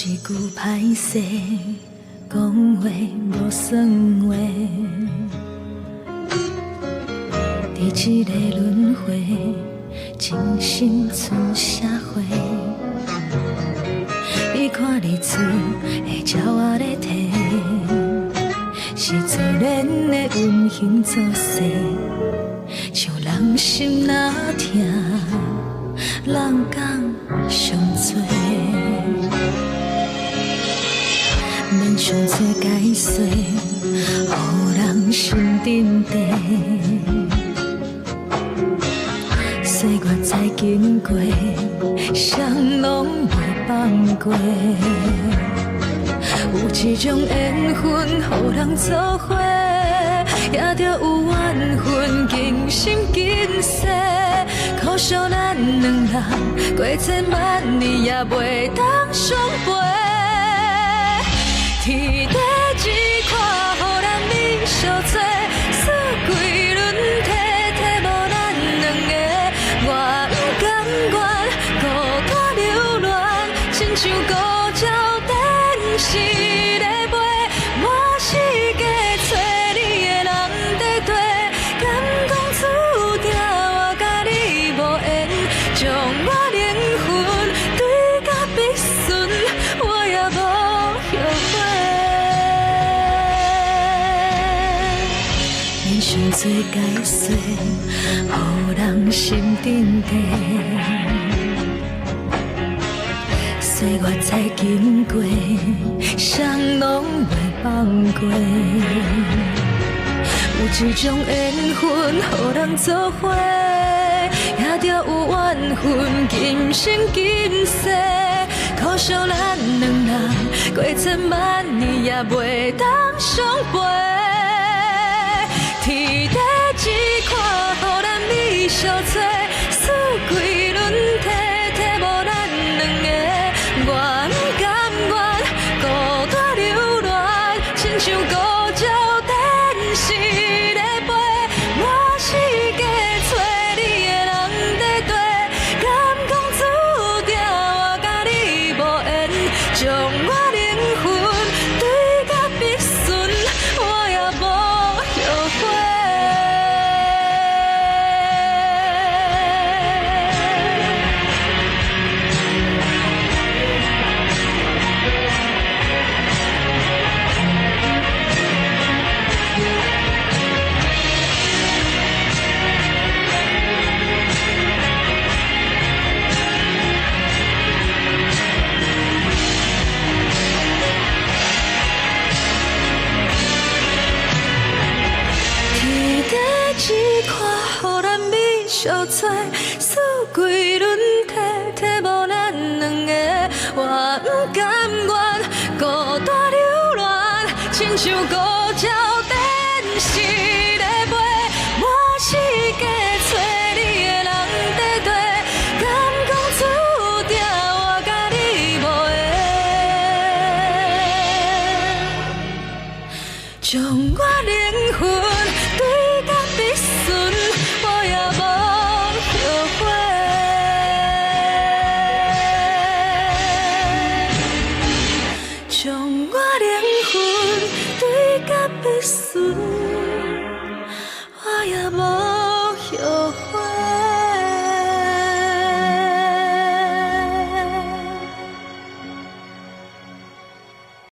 一句歹势，讲话无算话。伫一个轮回，真心剩社会。你看日出会鸟仔咧啼，是自然的温馨作势，像人心若痛，人讲上多。免伤多解释，予人心沉地。岁月再经过，谁拢袂放过。有一种缘分，予人作伙，也着有缘分，今生今世。可惜咱两人，过千万年也袂当相陪。天地一块，予咱美相做，四季轮替，替无咱两个。我不甘愿孤单流浪，亲像孤鸟电视咧飞，满世界找你的人在对，敢讲注定我甲你无缘，将我灵魂对甲必顺，我也无后悔。免伤多解释，予人心沉地。岁月再经过，谁拢袂放过。有一种缘分，予人作伙，也着有缘分，今生今世。可惜咱两人，过千万年也袂当相陪。天地一块，予咱美相做，四季轮替，替无咱两个。我不甘愿孤单流浪，亲像孤鸟电视咧飞，满世界找你的人在对，敢讲注定我甲你无缘，将我灵魂对甲必顺，我也无后悔。一块，予咱美相做，四季轮替，替无咱两个。我不甘愿孤单流浪，亲像孤鸟电视。